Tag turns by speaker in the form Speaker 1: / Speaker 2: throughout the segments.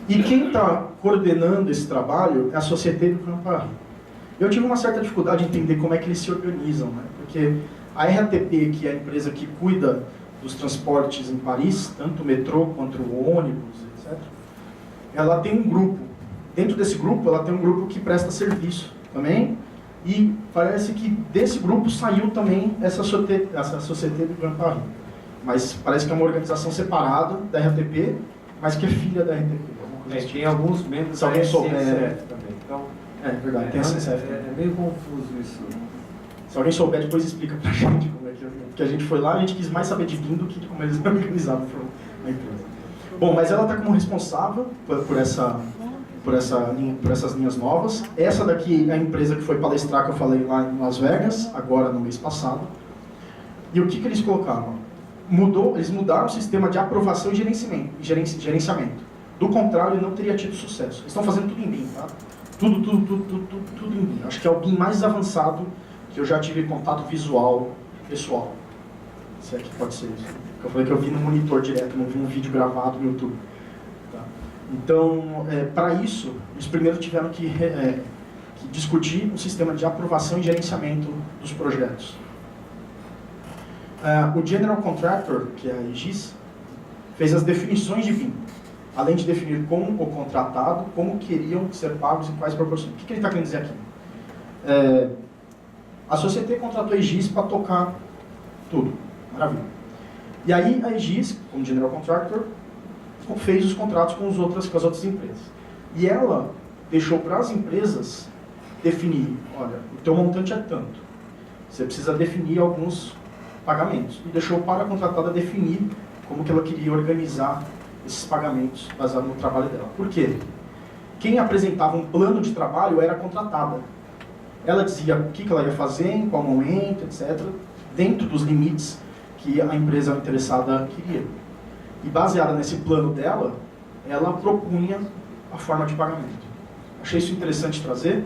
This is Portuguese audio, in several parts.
Speaker 1: E quem está coordenando esse trabalho é a Société du Grand Paris. Eu tive uma certa dificuldade em entender como é que eles se organizam, né? Porque a RATP, que é a empresa que cuida dos transportes em Paris, tanto o metrô quanto o ônibus, etc., ela tem um grupo. Dentro desse grupo, ela tem um grupo que presta serviço também, e parece que desse grupo saiu também essa Société du Grand Paris. Mas parece que é uma organização separada da RATP, mas que é filha da RATP.
Speaker 2: Tem alguns membros
Speaker 1: da SNCF
Speaker 2: também. Então,
Speaker 1: é verdade, tem a SNCF.
Speaker 2: É meio confuso isso.
Speaker 1: Se alguém souber, depois explica pra gente como é que é. Porque a gente foi lá, a gente quis mais saber de vinho do que de como eles organizavam a empresa. Bom, mas ela está como responsável por essas linhas novas. Essa daqui é a empresa que foi palestrar, que eu falei lá em Las Vegas, agora no mês passado. E o que eles colocaram? Eles mudaram o sistema de aprovação e gerenciamento. Do contrário, ele não teria tido sucesso. Eles estão fazendo tudo em BIM, tá? Tudo em BIM. Acho que é o BIM mais avançado que eu já tive contato visual, pessoal. Se é que pode ser isso. Eu falei que eu vi no monitor direto, não vi um vídeo gravado no YouTube. Tá? Então, para isso, eles primeiro tiveram que discutir o sistema de aprovação e gerenciamento dos projetos. O General Contractor, que é a Aegis, fez as definições de BIM, além de definir como o contratado, como queriam ser pagos e quais proporções. O que ele está querendo dizer aqui? A Société contratou a Aegis para tocar tudo. Maravilha. E aí a Aegis, como General Contractor, fez os contratos com as outras empresas. E ela deixou para as empresas definir, olha, o teu montante é tanto. Você precisa definir alguns pagamentos. E deixou para a contratada definir como que ela queria organizar esses pagamentos baseado no trabalho dela. Por quê? Quem apresentava um plano de trabalho era a contratada. Ela dizia o que ela ia fazer, em qual momento, etc., dentro dos limites que a empresa interessada queria. E baseada nesse plano dela, ela propunha a forma de pagamento. Achei isso interessante trazer.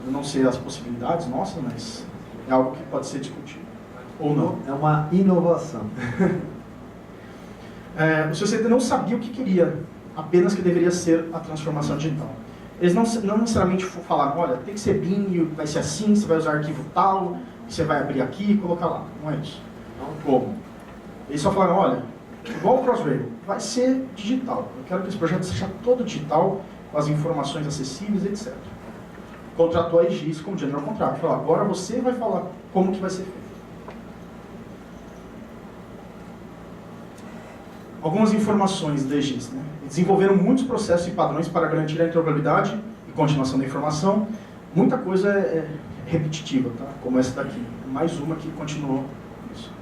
Speaker 1: Eu não sei as possibilidades, nossa, mas é algo que pode ser discutido. Ou não.
Speaker 2: É uma inovação.
Speaker 1: O Société não sabia o que queria, apenas que deveria ser a transformação digital. Eles não necessariamente falaram, olha, tem que ser BIM, vai ser assim, você vai usar arquivo tal, você vai abrir aqui e colocar lá. Não é isso. Não como. Eles só falaram, olha, igual o Crossrail, vai ser digital. Eu quero que esse projeto seja todo digital, com as informações acessíveis, etc. Contratou a Aegis como General Contractor. Falou, agora você vai falar como que vai ser feito. Algumas informações da Aegis, né? Desenvolveram muitos processos e padrões para garantir a interoperabilidade e continuação da informação. Muita coisa é repetitiva, tá? Como essa daqui. Mais uma que continuou isso.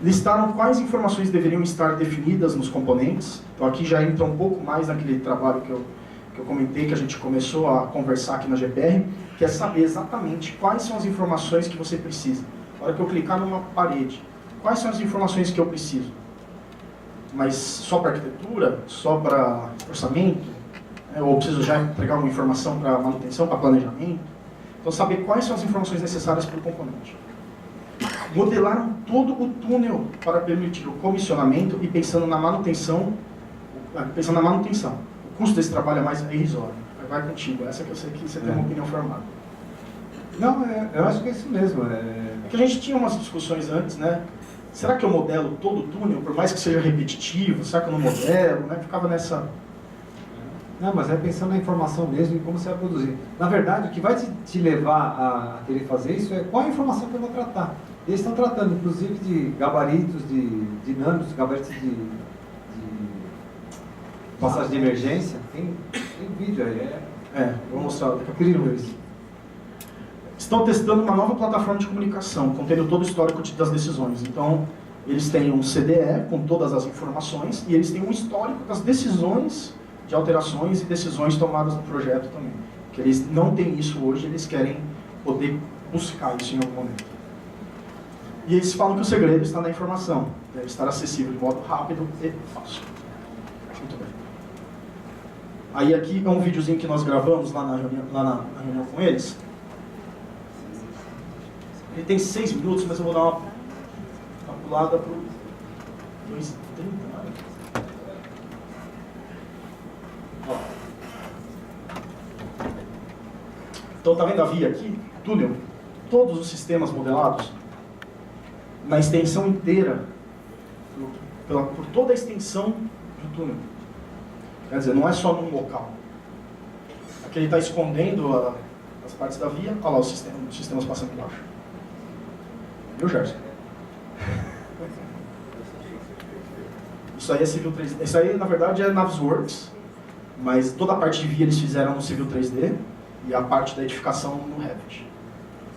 Speaker 1: Listaram quais informações deveriam estar definidas nos componentes. Então aqui já entra um pouco mais naquele trabalho que eu comentei, que a gente começou a conversar aqui na GPR, que é saber exatamente quais são as informações que você precisa. Na hora que eu clicar numa parede, quais são as informações que eu preciso? Mas só para arquitetura? Só para orçamento? Ou preciso já entregar uma informação para manutenção, para planejamento? Então, saber quais são as informações necessárias para o componente. Modelaram todo o túnel para permitir o comissionamento e pensando na manutenção. O custo desse trabalho é mais irrisório. Vai contigo, essa que eu sei que você tem uma opinião formada.
Speaker 2: Não, eu acho que é isso mesmo.
Speaker 1: É que a gente tinha umas discussões antes, né? Será que eu modelo todo o túnel, por mais que seja repetitivo? Será que eu não modelo? Né? Ficava nessa...
Speaker 2: Não, mas é pensando na informação mesmo e como você vai produzir. Na verdade, o que vai te levar a querer fazer isso é qual a informação que eu vou tratar. Eles estão tratando, inclusive, de gabaritos, de dinâmicos, gabaritos de passagem de emergência. Tem vídeo aí.
Speaker 1: Vou mostrar daqui a pouco.
Speaker 2: Incrível isso.
Speaker 1: Estão testando uma nova plataforma de comunicação, contendo todo o histórico das decisões. Então, eles têm um CDE com todas as informações e eles têm um histórico das decisões de alterações e decisões tomadas no projeto também. Que eles não têm isso hoje, eles querem poder buscar isso em algum momento. E eles falam que o segredo está na informação, deve estar acessível de modo rápido e fácil. Muito bem. Aí aqui é um videozinho que nós gravamos lá na reunião com eles. Ele tem 6 minutos, mas eu vou dar uma pulada para o 2:30. Ó. Então, tá vendo a via aqui? Túnel. Todos os sistemas modelados, na extensão inteira, por toda a extensão do túnel. Quer dizer, não é só num local. Aqui ele está escondendo as partes da via. Olha lá os sistemas passando por baixo. Viu, Gerson? Isso aí é Civil 3D. Isso aí, na verdade, é Navisworks. Mas toda a parte de via eles fizeram no Civil 3D e a parte da edificação no Revit.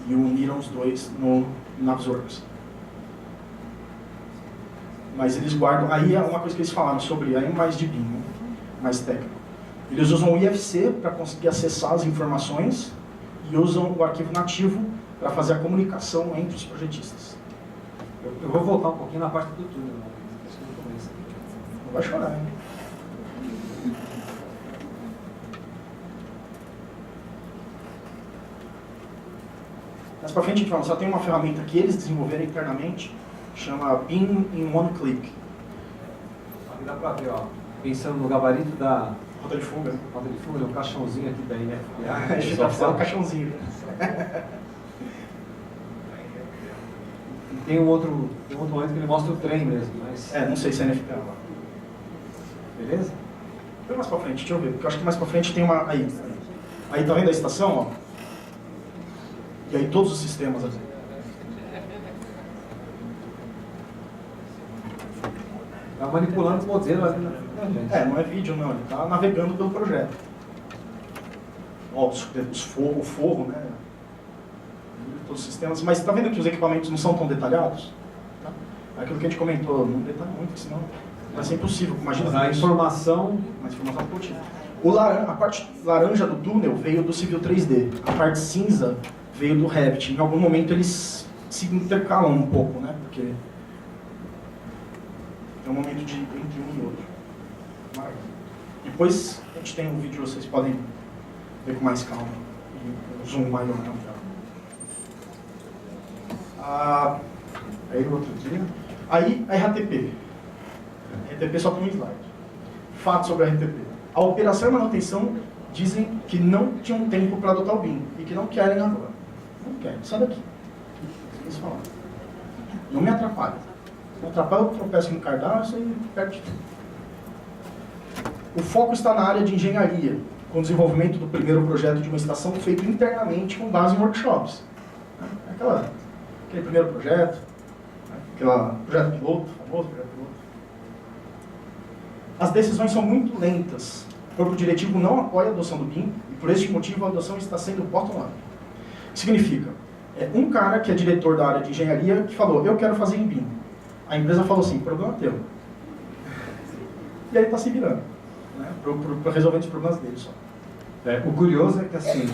Speaker 1: E uniram os dois no Navisworks. Mas eles guardam... Aí é uma coisa que eles falaram sobre... Aí mais de BIM, né? Mais técnico. Eles usam o IFC para conseguir acessar as informações e usam o arquivo nativo para fazer a comunicação entre os projetistas.
Speaker 2: Eu vou voltar um pouquinho na parte do túnel. Né?
Speaker 1: Não vai chorar, hein? Mais pra frente a gente fala, só tem uma ferramenta que eles desenvolveram internamente, chama BIM in One Click.
Speaker 2: Aqui dá pra ver, ó, pensando no gabarito da
Speaker 1: Rota de fuga.
Speaker 2: Rota de fuga, um caixãozinho aqui da NFPA.
Speaker 1: A gente tá precisando um caixãozinho.
Speaker 2: E tem um outro momento que ele mostra o trem mesmo, mas...
Speaker 1: Não sei se é NFPA lá.
Speaker 2: Beleza?
Speaker 1: Põe mais pra frente, deixa eu ver, porque eu acho que mais pra frente tem uma... Aí tá vendo a estação, ó? E aí todos os sistemas aqui.
Speaker 2: Tá manipulando o modelo ali, né?
Speaker 1: Não é vídeo não, ele tá navegando pelo projeto. Ó, o forro, né? Todos os sistemas, mas tá vendo que os equipamentos não são tão detalhados? Tá? Aquilo que a gente comentou, não detalha muito, senão vai ser impossível. Imagina
Speaker 2: a informação...
Speaker 1: Mas informação contínua. A parte laranja do túnel veio do Civil 3D, a parte cinza veio do Revit. Em algum momento eles se intercalam um pouco, né? Porque é um momento entre um e outro. Depois a gente tem um vídeo, vocês podem ver com mais calma e um zoom maior na tela.
Speaker 2: Aí no outro dia...
Speaker 1: Aí a RTP. RTP só tem um slide. Fatos sobre a RTP. A operação e manutenção dizem que não tinham tempo para adotar o BIM e que não querem agora. Não querem, sai daqui. Eles falaram. Não me atrapalha. Se me atrapalha, eu tropeço no cardápio e perde tudo. O foco está na área de engenharia, com o desenvolvimento do primeiro projeto de uma estação feito internamente com base em workshops. Aquele primeiro projeto, aquele projeto piloto, famoso projeto piloto. As decisões são muito lentas. O corpo diretivo não apoia a adoção do BIM e, por este motivo, a adoção está sendo bottom-up. O que significa? Um cara que é diretor da área de engenharia que falou, eu quero fazer em BIM. A empresa falou assim, problema teu. E aí está se virando, né, para resolver os problemas dele só.
Speaker 2: O curioso é que, assim,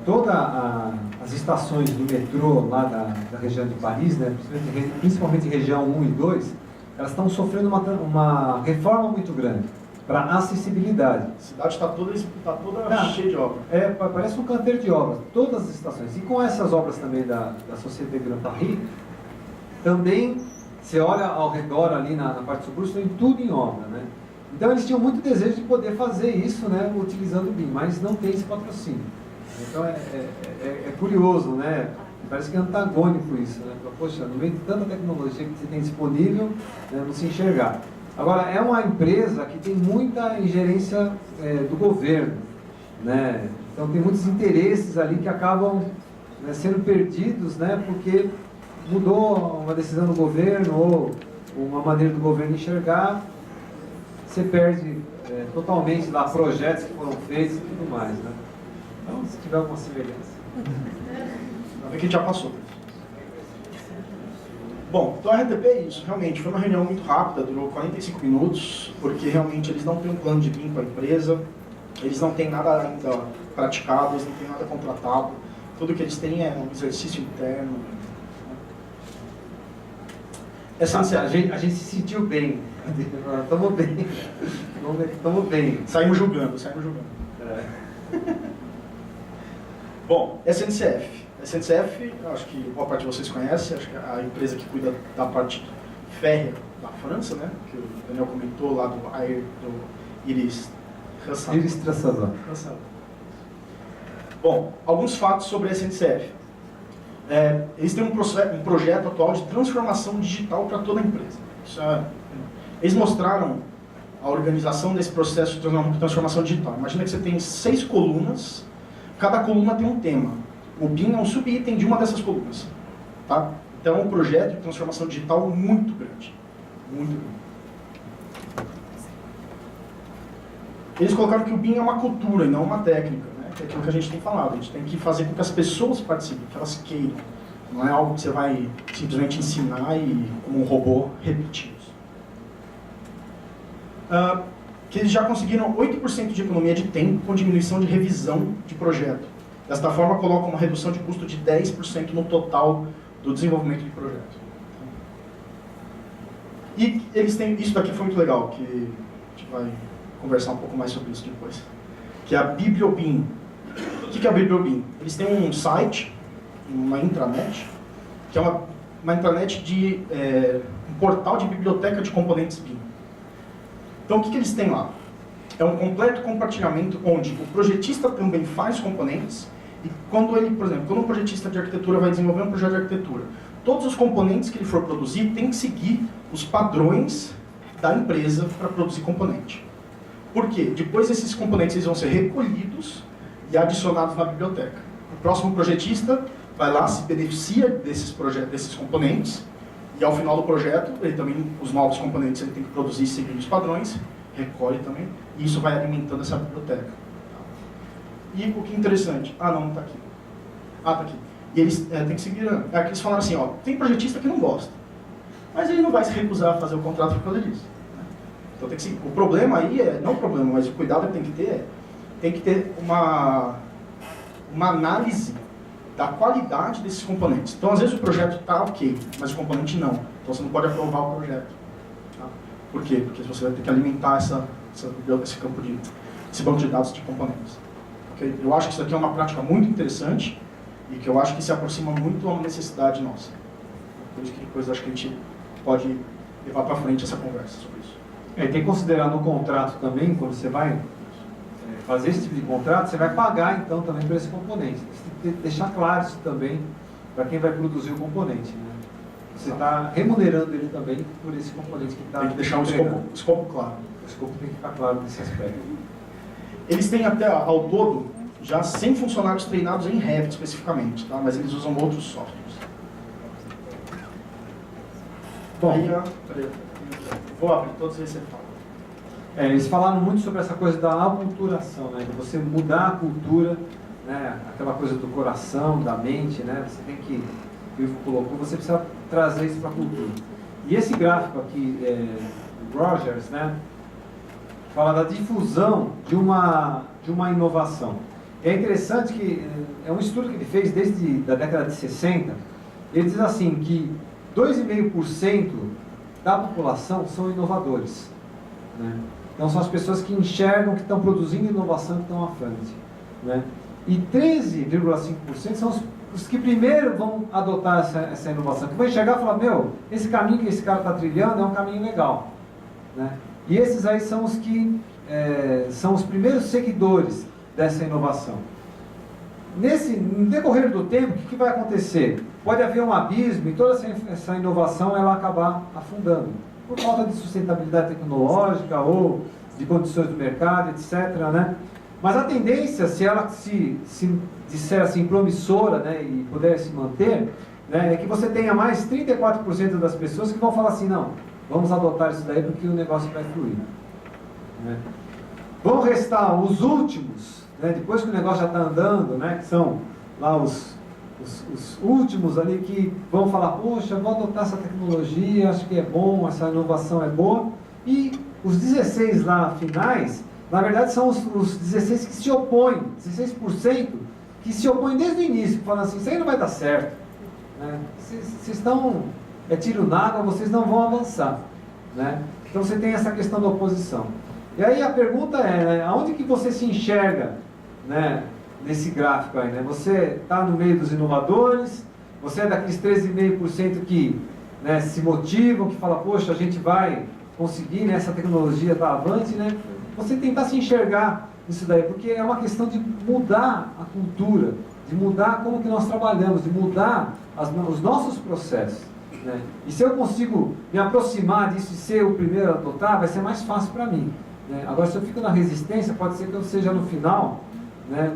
Speaker 2: todas as estações do metrô lá da região de Paris, né, principalmente região 1 e 2, elas estão sofrendo uma reforma muito grande para acessibilidade.
Speaker 1: A cidade está toda cheia de obras.
Speaker 2: Parece um canteiro de obras, todas as estações. E com essas obras também da Société Grand Paris, também, você olha ao redor ali na parte do subúrbio, tem tudo em obra, né? Então eles tinham muito desejo de poder fazer isso, né, utilizando o BIM, mas não tem esse patrocínio. Então é curioso, né? Parece que é antagônico isso, né? Poxa, no meio de tanta tecnologia que você tem disponível, né, não se enxergar. Agora, é uma empresa que tem muita ingerência do governo, né? Então tem muitos interesses ali que acabam, né, sendo perdidos, né, porque mudou uma decisão do governo ou uma maneira do governo enxergar, você perde totalmente lá projetos que foram feitos e tudo mais, né? Então, se tiver alguma semelhança.
Speaker 1: Vai ver que a gente já passou. Bom, então a RTP é isso. Realmente, foi uma reunião muito rápida, durou 45 minutos, porque realmente eles não têm um plano de BIM para a empresa, eles não têm nada ainda praticado, eles não têm nada contratado. Tudo que eles têm é um exercício interno.
Speaker 2: A gente se sentiu bem. Estamos bem. Estamos bem.
Speaker 1: Saímos julgando. Bom, SNCF. SNCF, acho que boa parte de vocês conhecem, acho que é a empresa que cuida da parte férrea da França, né? Que o Daniel comentou lá do Iris Traçador.
Speaker 2: Iris Traçador.
Speaker 1: Bom, Bom, alguns fatos sobre a SNCF. Eles têm um projeto atual de transformação digital para toda a empresa. Eles mostraram a organização desse processo de transformação digital. Imagina que você tem 6 colunas, cada coluna tem um tema. O BIM é um subitem de uma dessas colunas. Tá? Então é um projeto de transformação digital muito grande. Muito grande. Eles colocaram que o BIM é uma cultura e não uma técnica, né? Que é aquilo que a gente tem falado. A gente tem que fazer com que as pessoas participem, que elas queiram. Não é algo que você vai simplesmente ensinar e, como um robô, repetir isso. Que eles já conseguiram 8% de economia de tempo com diminuição de revisão de projeto. Desta forma, colocam uma redução de custo de 10% no total do desenvolvimento de projeto. E eles têm, isso daqui foi muito legal, que a gente vai conversar um pouco mais sobre isso depois, que é a BiblioBIM. O que é a BiblioBIM? Eles têm um site, uma intranet, que é uma intranet de um portal de biblioteca de componentes BIM. Então, o que eles têm lá? É um completo compartilhamento onde o projetista também faz componentes e quando ele, por exemplo, quando um projetista de arquitetura vai desenvolver um projeto de arquitetura, todos os componentes que ele for produzir tem que seguir os padrões da empresa para produzir componente. Por quê? Depois esses componentes eles vão ser recolhidos e adicionados na biblioteca. O próximo projetista vai lá, se beneficia desses componentes e ao final do projeto, ele também, os novos componentes ele tem que produzir seguindo os padrões, recolhe também, e isso vai alimentando essa biblioteca. E o que é interessante, não está aqui. Está aqui. E eles têm que seguir, que eles falaram assim, tem projetista que não gosta, mas ele não vai se recusar a fazer o contrato por causa disso. Então tem que seguir. O problema aí não o problema, mas o cuidado que tem que ter uma análise da qualidade desses componentes. Então, às vezes o projeto está ok, mas o componente não. Então você não pode aprovar o projeto. Tá? Por quê? Porque você vai ter que alimentar esse banco de dados de componentes. Okay? Eu acho que isso aqui é uma prática muito interessante e que eu acho que se aproxima muito a uma necessidade nossa. Por isso que depois acho que a gente pode levar para frente essa conversa sobre isso.
Speaker 2: Tem que considerar no contrato também, quando você vai fazer esse tipo de contrato, você vai pagar então também por esse componente. Você tem que deixar claro isso também para quem vai produzir o componente. Né? Você está remunerando ele também por esse componente que está...
Speaker 1: Tem que deixar o escopo claro.
Speaker 2: O escopo tem que ficar claro nesse aspecto.
Speaker 1: Eles têm até, ao todo, já 100 funcionários treinados em Revit especificamente, tá? Mas eles usam outros softwares. Bom, aí, vou abrir todos esses você fala.
Speaker 2: Eles falaram muito sobre essa coisa da aculturação, né? De você mudar a cultura, né? Aquela coisa do coração, da mente, né? Você tem que, o Ivo colocou, você precisa trazer isso para a cultura. E esse gráfico aqui, do Rogers, né? Fala da difusão de uma inovação. É interessante que é um estudo que ele fez desde a década de 60. Ele diz assim que 2,5% da população são inovadores, né? Então são as pessoas que enxergam que estão produzindo inovação, que estão à frente, né? E 13,5% são os que primeiro vão adotar essa inovação, que vão enxergar e falar, esse caminho que esse cara está trilhando é um caminho legal, né? E esses aí são os que são os primeiros seguidores dessa inovação. No decorrer do tempo, o que vai acontecer? Pode haver um abismo e toda essa inovação ela acabar afundando, por falta de sustentabilidade tecnológica ou de condições do mercado, etc., né? Mas a tendência, se ela se disser assim, promissora, né, e puder se manter, né, é que você tenha mais 34% das pessoas que vão falar assim, não, vamos adotar isso daí porque o negócio vai fluir. Né? Vão restar os últimos, né, depois que o negócio já está andando, né, que são lá os últimos ali que vão falar, poxa, vou adotar essa tecnologia, acho que é bom, essa inovação é boa. E os 16 lá finais, na verdade são os 16 que se opõem, 16% que se opõem desde o início, falando assim, isso aí não vai dar certo. Né? Vocês estão, tiro na água, vocês não vão avançar. Né? Então você tem essa questão da oposição. E aí a pergunta é, né, aonde que você se enxerga, né, nesse gráfico aí, né? Você está no meio dos inovadores, você é daqueles 13,5% que, né, se motivam, que falam, poxa, a gente vai conseguir, né, essa tecnologia está avante, né? Você tentar se enxergar nisso daí, porque é uma questão de mudar a cultura, de mudar como que nós trabalhamos, de mudar os nossos processos. Né? E se eu consigo me aproximar disso e ser o primeiro a adotar, vai ser mais fácil para mim. Né? Agora, se eu fico na resistência, pode ser que eu seja no final, né,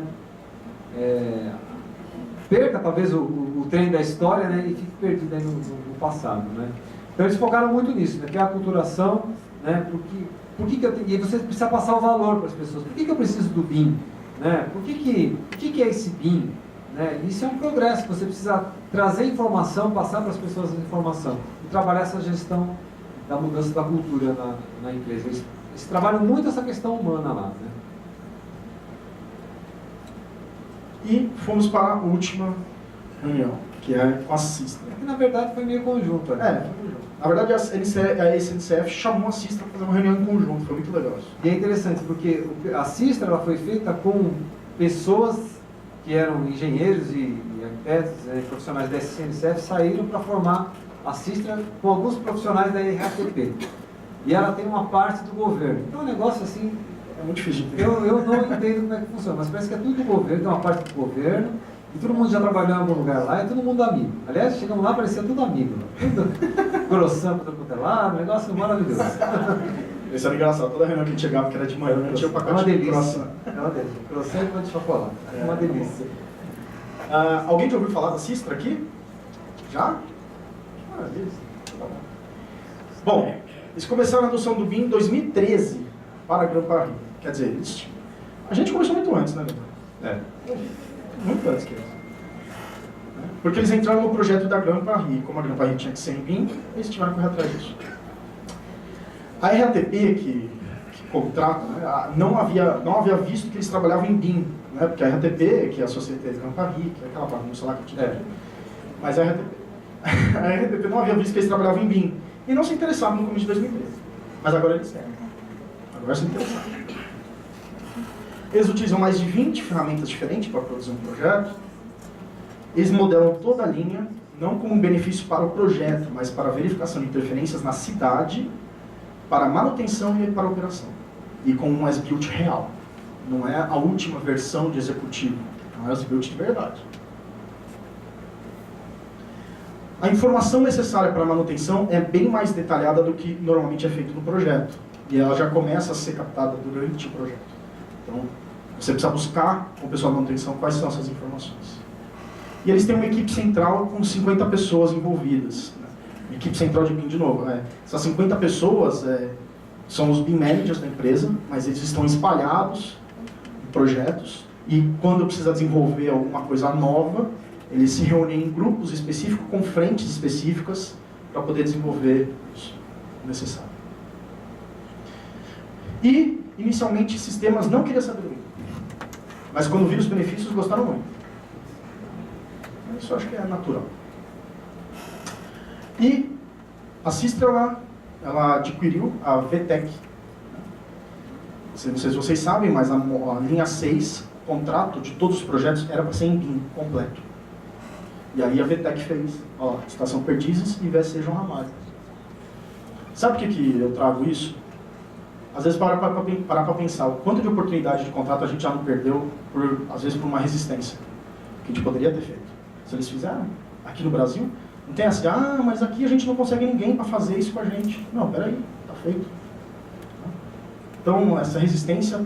Speaker 2: perca talvez o trem da história, né, e fique perdido aí no passado. Né? Então eles focaram muito nisso, né, que é a aculturação, né, por que eu tenho, e você precisa passar o valor para as pessoas. Por que eu preciso do BIM? Né? O que é esse BIM? Né? Isso é um progresso, você precisa trazer informação, passar para as pessoas a informação e trabalhar essa gestão da mudança da cultura na empresa. Eles trabalham muito essa questão humana lá. Né?
Speaker 1: E fomos para a última reunião, que é com a Sistra.
Speaker 2: Que na verdade foi meio conjunto. Né?
Speaker 1: Na verdade a SNCF chamou a Sistra para fazer uma reunião em conjunto, foi muito legal isso.
Speaker 2: E é interessante porque a Sistra ela foi feita com pessoas que eram engenheiros e arquitetos, profissionais da SNCF, saíram para formar a Sistra com alguns profissionais da RATP. E ela tem uma parte do governo. Então é um negócio assim...
Speaker 1: É muito difícil.
Speaker 2: Eu não entendo como é que funciona, mas parece que é tudo do governo, tem uma parte do governo, e todo mundo já trabalhou em algum lugar lá, e todo mundo amigo. Aliás, chegamos lá, parecia tudo amigo. Tudo grossão, tudo cutelado, um negócio maravilhoso.
Speaker 1: Isso era engraçado, toda reunião que a gente chegava, que era de manhã, a gente tinha um pacote de croissant.
Speaker 2: É uma delícia. Croissant e pão de chocolate. É uma delícia.
Speaker 1: Alguém já ouviu falar da Sistra aqui? Já? Maravilha. Bom, eles começaram a adoção do BIM em 2013 para a Grand Paris. Quer dizer, a gente começou muito antes, né, Leandro? Muito antes que eles. Porque eles entraram no projeto da Grand Paris. Como a Grand Paris tinha que ser em BIM, eles tiveram que correr atrás disso. A RATP, que contrata, né, não havia visto que eles trabalhavam em BIM. Né, porque a RATP, que é a Société Grand Paris, que é aquela bagunça lá que tinha. Mas a RATP não havia visto que eles trabalhavam em BIM. E não se interessavam no começo de 2013. Mas agora eles querem. Agora se interessaram. Eles utilizam mais de 20 ferramentas diferentes para produzir um projeto. Eles modelam toda a linha, não como um benefício para o projeto, mas para a verificação de interferências na cidade, para manutenção e para a operação. E com um as-built real. Não é a última versão de executivo, é um as-built de verdade. A informação necessária para a manutenção é bem mais detalhada do que normalmente é feito no projeto. E ela já começa a ser captada durante o projeto. Então, você precisa buscar com o pessoal de manutenção quais são essas informações. E eles têm uma equipe central com 50 pessoas envolvidas. Né? Uma equipe central de BIM, de novo. Essas 50 pessoas são os BIM managers da empresa, mas eles estão espalhados em projetos. E quando precisa desenvolver alguma coisa nova, eles se reúnem em grupos específicos, com frentes específicas, para poder desenvolver isso necessário. E, inicialmente, sistemas não queriam saber do BIM. Mas quando viram os benefícios, gostaram muito. Isso eu acho que é natural. E a Sistra, ela adquiriu a VTEC. Não sei se vocês sabem, mas a linha 6, contrato de todos os projetos, era para ser em BIM completo. E aí a VTEC fez, Estação Perdizes e VSC João Ramalho. Sabe por que eu trago isso? Às vezes parar para pensar o quanto de oportunidade de contrato a gente já não perdeu, às vezes por uma resistência, que a gente poderia ter feito. Se eles fizeram, aqui no Brasil, não tem assim, mas aqui a gente não consegue ninguém para fazer isso com a gente. Não, peraí, está feito. Então, essa resistência,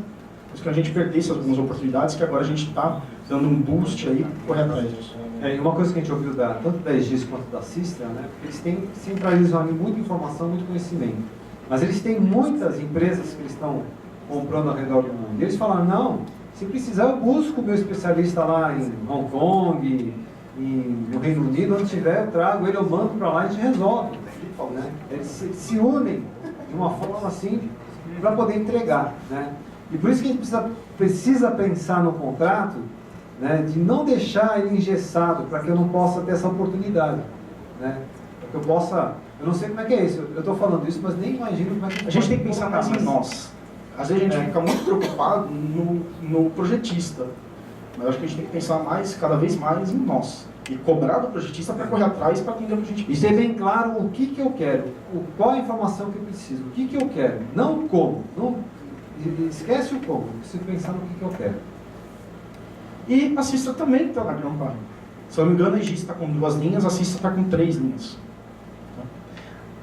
Speaker 1: fez que a gente perdesse algumas oportunidades, que agora a gente está dando um boost aí para correr atrás disso.
Speaker 2: E uma coisa que a gente ouviu tanto da EGIS quanto da Sistra, né, eles centralizam ali muita informação, muito conhecimento. Mas eles têm muitas empresas que eles estão comprando ao redor do mundo. E eles falaram, não, se precisar eu busco o meu especialista lá em Hong Kong, no Reino Unido, onde tiver, eu trago ele, eu mando para lá e a gente resolve. Né? Eles se unem de uma forma assim para poder entregar. Né? E por isso que a gente precisa pensar no contrato, né, de não deixar ele engessado para que eu não possa ter essa oportunidade. Né? Para que eu possa... Eu não sei como é que é isso, eu estou falando isso, mas nem imagino como é que...
Speaker 1: A gente tem que pensar mais em nós. Às vezes a gente fica muito preocupado no projetista, mas acho que a gente tem que pensar cada vez mais em nós. E cobrar do projetista para correr atrás para atender o que a gente precisa.
Speaker 2: E ter bem claro o que eu quero, qual a informação que eu preciso, o que eu quero, não como. E esquece o como, preciso pensar no que eu quero.
Speaker 1: E a Sistra também está na Grand Paris. Se eu não me engano, a Egis está com 2 linhas, a Sistra está com 3 linhas.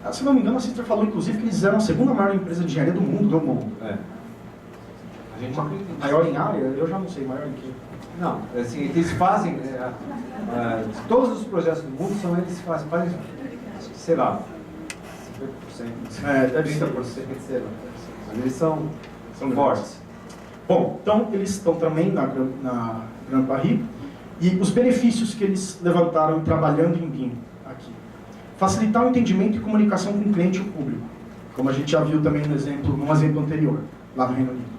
Speaker 1: Tá? Se não me engano, a Sistra falou, inclusive, que eles eram a segunda maior empresa de engenharia do mundo.
Speaker 2: É. A gente acredita.
Speaker 1: Maior em área? Eu já não sei, maior em quê?
Speaker 2: Não, assim, eles fazem, de todos os projetos do mundo, são eles que fazem, sei lá, 50%, 30%, sei lá. Mas eles são fortes.
Speaker 1: Bom, então eles estão também na Grand Paris, e os benefícios que eles levantaram trabalhando em BIM aqui. Facilitar o entendimento e comunicação com o cliente e o público, como a gente já viu também num exemplo anterior, lá no Reino Unido.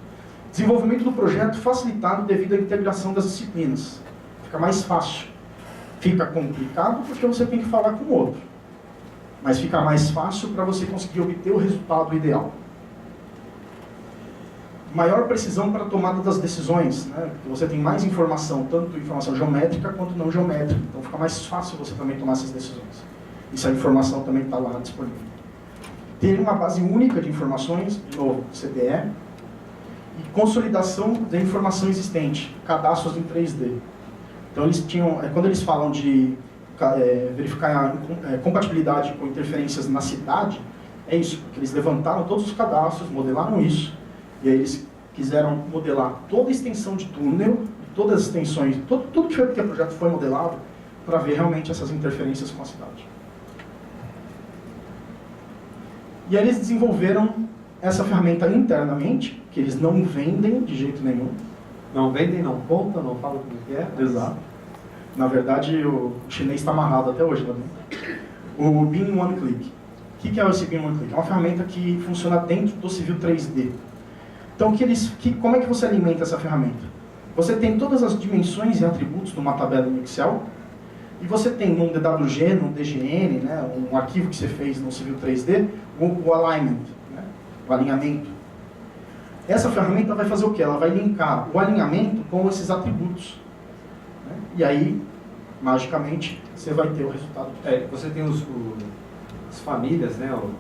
Speaker 1: Desenvolvimento do projeto facilitado devido à integração das disciplinas. Fica mais fácil. Fica complicado porque você tem que falar com o outro. Mas fica mais fácil para você conseguir obter o resultado ideal. Maior precisão para a tomada das decisões. Né? Você tem mais informação, tanto informação geométrica quanto não geométrica. Então fica mais fácil você também tomar essas decisões. E essa informação também está lá disponível. Ter uma base única de informações, de novo, CDE. E consolidação da informação existente, cadastros em 3D. Então eles tinham, quando eles falam de verificar a compatibilidade com interferências na cidade, é isso, porque eles levantaram todos os cadastros, modelaram isso, e aí eles quiseram modelar toda a extensão de túnel, todas as extensões, tudo que o projeto foi modelado, para ver realmente essas interferências com a cidade. E aí eles desenvolveram essa ferramenta internamente, que eles não vendem de jeito nenhum.
Speaker 2: Não vendem, não contam, não falam como que é.
Speaker 1: Exato. Na verdade, o chinês está amarrado até hoje lá dentro. O BIM One Click. O que é esse BIM One Click? É uma ferramenta que funciona dentro do Civil 3D. Então, como é que você alimenta essa ferramenta? Você tem todas as dimensões e atributos numa tabela em Excel, e você tem num DWG, num DGN, né, um arquivo que você fez no Civil 3D, o alignment, né, o alinhamento. Essa ferramenta vai fazer o quê? Ela vai linkar o alinhamento com esses atributos. Né? E aí, magicamente, você vai ter o resultado.
Speaker 2: Você tem as famílias, né? No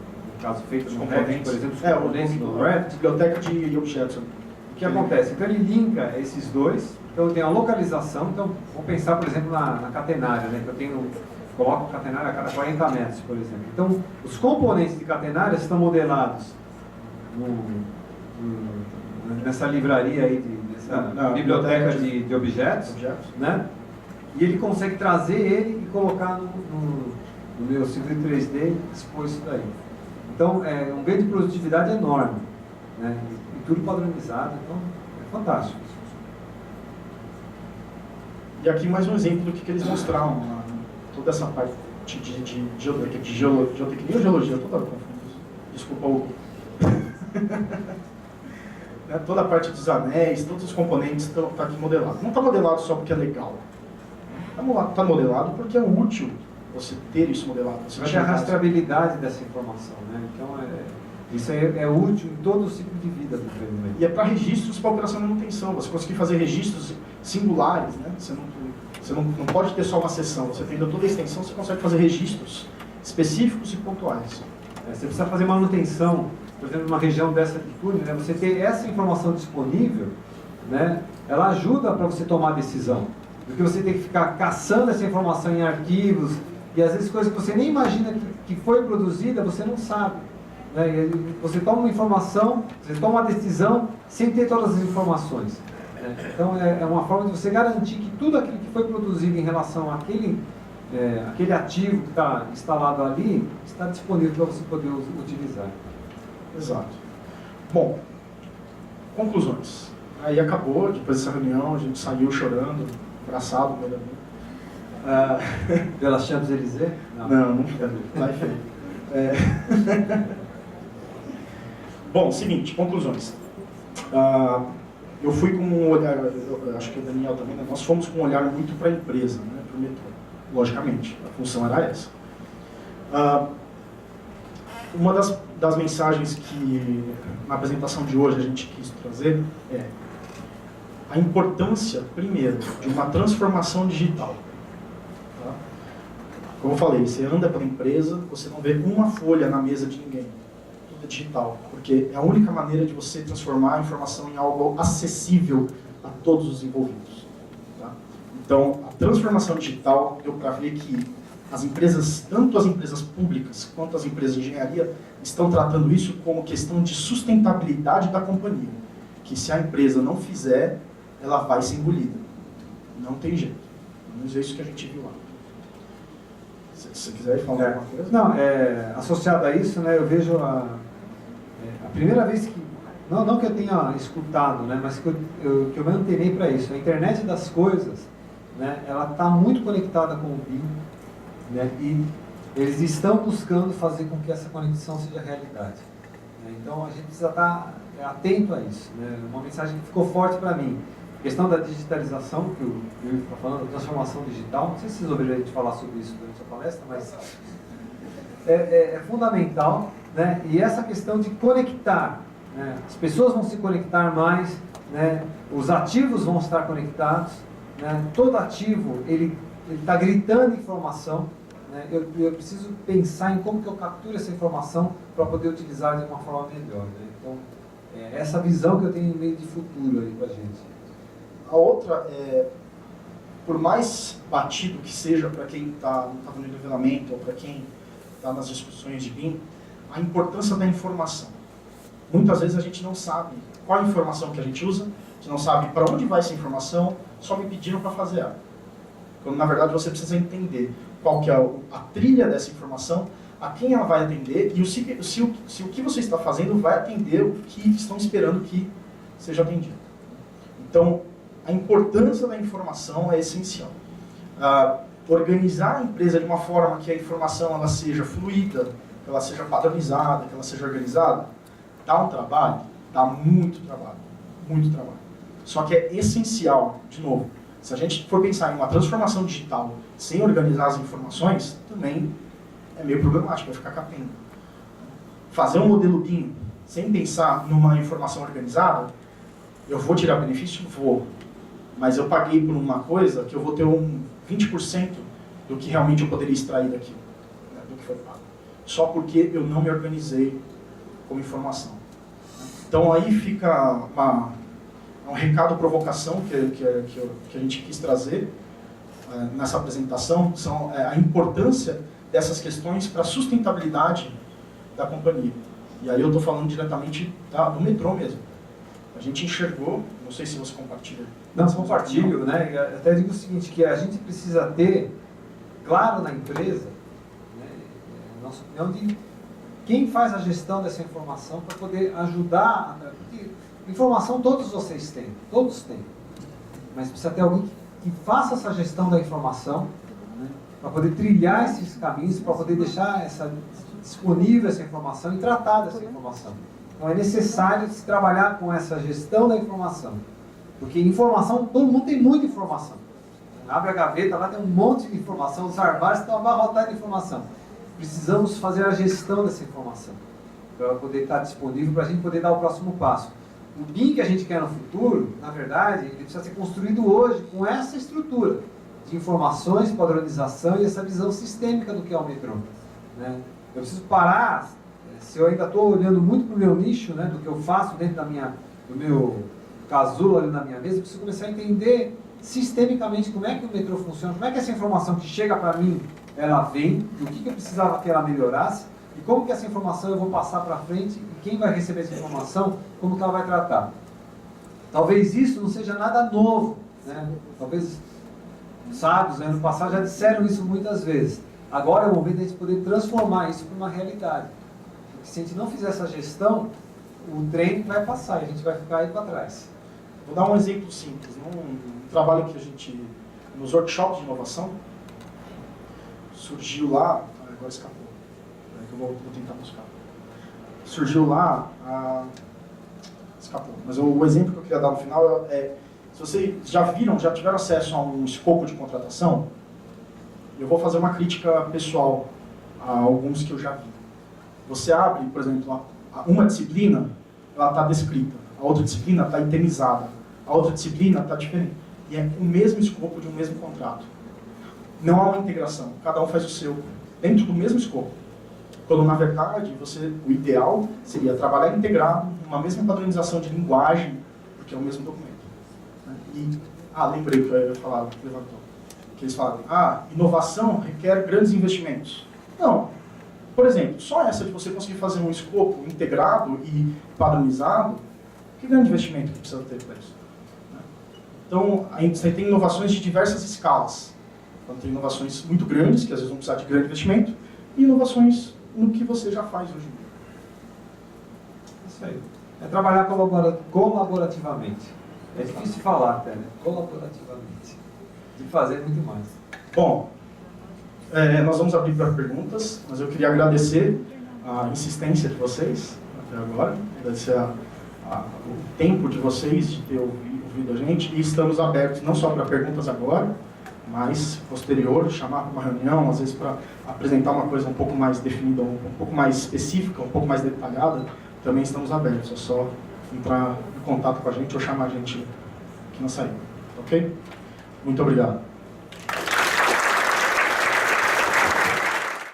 Speaker 2: caso feito no Revit, por exemplo, os componentes do Revit.
Speaker 1: Biblioteca de objetos.
Speaker 2: O que acontece? Então ele linka esses dois, então tem a localização, então vamos pensar, por exemplo, na catenária, né? Que eu coloco catenária a cada 40 metros, por exemplo. Então, os componentes de catenária estão modelados nessa livraria aí, nessa biblioteca de objetos, né? E ele consegue trazer ele e colocar no meu Civil 3D e expor isso daí. Então, é um ganho de produtividade enorme, né? E tudo padronizado, então é fantástico.
Speaker 1: E aqui mais um exemplo do que eles mostraram, toda essa parte de geotecnia ou geologia, toda confuso. Desculpa o... Toda a parte dos anéis, todos os componentes estão aqui modelados. Não está modelado só porque é legal. Está modelado porque é útil você ter isso modelado. Você
Speaker 2: vai ter a rastreabilidade dessa informação, né? Então, isso é útil em todo o ciclo de vida do empreendimento.
Speaker 1: E é para registros para operação de manutenção. Você conseguir fazer registros singulares, né? Você não pode ter só uma seção. Você tendo toda a extensão, você consegue fazer registros específicos e pontuais.
Speaker 2: Você precisa fazer manutenção, por exemplo, numa região dessa de túnel, né? Você ter essa informação disponível, né? Ela ajuda para você tomar a decisão. Porque você tem que ficar caçando essa informação em arquivos, e às vezes coisas que você nem imagina que foi produzida, você não sabe. Né? E você toma uma informação, você toma uma decisão sem ter todas as informações. Né? Então é uma forma de você garantir que tudo aquilo que foi produzido em relação àquele ativo que está instalado ali, está disponível para você poder utilizar.
Speaker 1: Exato. Bom, conclusões. Aí acabou, depois dessa reunião, a gente saiu chorando, abraçado,
Speaker 2: Pela Champs-Élysées?
Speaker 1: Não fica. Lá é feio. Bom, seguinte, conclusões. Eu fui com um olhar, acho que o Daniel também, né? Nós fomos com um olhar muito para a empresa, né? Para o metrô. Logicamente, a função era essa. Uma das mensagens que na apresentação de hoje a gente quis trazer é a importância, primeiro, de uma transformação digital. Tá? Como eu falei, você anda pela empresa, você não vê uma folha na mesa de ninguém. Tudo é digital, porque é a única maneira de você transformar a informação em algo acessível a todos os envolvidos. Tá? Então, a transformação digital deu para ver que as empresas, tanto as empresas públicas quanto as empresas de engenharia, estão tratando isso como questão de sustentabilidade da companhia. Que se a empresa não fizer, ela vai ser engolida. Não tem jeito. Pelo menos é isso que a gente viu lá. Se você quiser falar alguma coisa.
Speaker 2: Não, associado a isso, né, eu vejo a primeira vez que, não que eu tenha escutado, né, mas que eu me antenei para isso. A internet das coisas, né, ela está muito conectada com o BIM, né, e eles estão buscando fazer com que essa conexão seja realidade. Né, então a gente precisa estar atento a isso. Né, uma mensagem que ficou forte para mim. A questão da digitalização, que o Yuri está falando, transformação digital, não sei se vocês ouviram a gente falar sobre isso durante a palestra, mas é fundamental, né? E essa questão de conectar, né? As pessoas vão se conectar mais, né? Os ativos vão estar conectados, né? Todo ativo, ele está gritando informação, né? Eu preciso pensar em como que eu capturo essa informação para poder utilizar de uma forma melhor, né? Então, essa visão que eu tenho em meio de futuro aí para a gente.
Speaker 1: A outra é, por mais batido que seja para quem está no nivelamento ou para quem está nas discussões de BIM, a importância da informação. Muitas vezes a gente não sabe qual a informação que a gente usa, a gente não sabe para onde vai essa informação, só me pediram para fazer ela. Quando na verdade você precisa entender qual que é a trilha dessa informação, a quem ela vai atender e se o que você está fazendo vai atender o que estão esperando que seja atendido. Então, a importância da informação é essencial. Organizar a empresa de uma forma que a informação ela seja fluida, que ela seja padronizada, que ela seja organizada, dá um trabalho, dá muito trabalho, muito trabalho. Só que é essencial, de novo, se a gente for pensar em uma transformação digital sem organizar as informações, também é meio problemático, vai ficar capenga. Fazer um modelo BIM sem pensar numa informação organizada, eu vou tirar benefício? Vou. Mas eu paguei por uma coisa que eu vou ter 20% do que realmente eu poderia extrair daquilo, né, do que foi pago. Só porque eu não me organizei com informação. Então aí fica um recado, provocação que a gente quis trazer nessa apresentação, são a importância dessas questões para a sustentabilidade da companhia. E aí eu estou falando diretamente do metrô mesmo. A gente enxergou, não sei se você compartilha.
Speaker 2: Não, compartilho, né? Eu até digo o seguinte, que a gente precisa ter claro na empresa, né, nossa opinião, de quem faz a gestão dessa informação para poder ajudar, porque informação todos vocês têm, todos têm, mas precisa ter alguém que faça essa gestão da informação, né, para poder trilhar esses caminhos, para poder deixar disponível essa informação e tratar dessa informação. Então é necessário se trabalhar com essa gestão da informação. Porque informação, todo mundo tem muita informação. Abre a gaveta, lá tem um monte de informação, os armários estão abarrotados de informação. Precisamos fazer a gestão dessa informação, para poder estar disponível, para a gente poder dar o próximo passo. O BIM que a gente quer no futuro, na verdade, ele precisa ser construído hoje com essa estrutura de informações, padronização e essa visão sistêmica do que é o metrô. Né? Eu preciso parar, se eu ainda estou olhando muito para o meu nicho, né, do que eu faço dentro do meu casulo ali na minha mesa, eu preciso começar a entender sistemicamente como é que o metrô funciona, como é que essa informação que chega para mim, ela vem, do que eu precisava que ela melhorasse, e como que essa informação eu vou passar para frente, e quem vai receber essa informação, como que ela vai tratar. Talvez isso não seja nada novo, né? Talvez os sábios, ano passado, já disseram isso muitas vezes. Agora é o momento de a gente poder transformar isso para uma realidade. Porque se a gente não fizer essa gestão, o trem vai passar e a gente vai ficar aí para trás.
Speaker 1: Vou dar um exemplo simples. Num trabalho que a gente, nos workshops de inovação, surgiu lá, agora escapou, que eu vou tentar buscar. Surgiu lá, escapou, mas o exemplo que eu queria dar no final se vocês já tiveram acesso a um escopo de contratação, eu vou fazer uma crítica pessoal a alguns que eu já vi. Você abre, por exemplo, uma disciplina, ela está descrita, a outra disciplina está itemizada, a outra disciplina está diferente. E é o mesmo escopo de um mesmo contrato. Não há uma integração, cada um faz o seu, dentro do mesmo escopo. Quando, na verdade, o ideal seria trabalhar integrado, uma mesma padronização de linguagem, porque é o mesmo documento. Né? Lembrei que eu ia falar, levantou. Que eles falam, inovação requer grandes investimentos. Não. Por exemplo, só essa de você conseguir fazer um escopo integrado e padronizado, que grande investimento que precisa ter para isso? Né? Então, você tem inovações de diversas escalas. Então, tem inovações muito grandes, que às vezes vão precisar de grande investimento, e inovações no que você já faz hoje em dia.
Speaker 2: Isso aí. É trabalhar colaborativamente. É difícil de falar até, né? Colaborativamente. De fazer muito mais.
Speaker 1: Bom, nós vamos abrir para perguntas, mas eu queria agradecer a insistência de vocês até agora, agradecer o tempo de vocês de ter ouvido a gente, e estamos abertos não só para perguntas agora, mas posterior, chamar para uma reunião, às vezes para apresentar uma coisa um pouco mais definida, um pouco mais específica, um pouco mais detalhada, também estamos abertos. É só entrar em contato com a gente ou chamar a gente aqui na saída. Ok? Muito obrigado.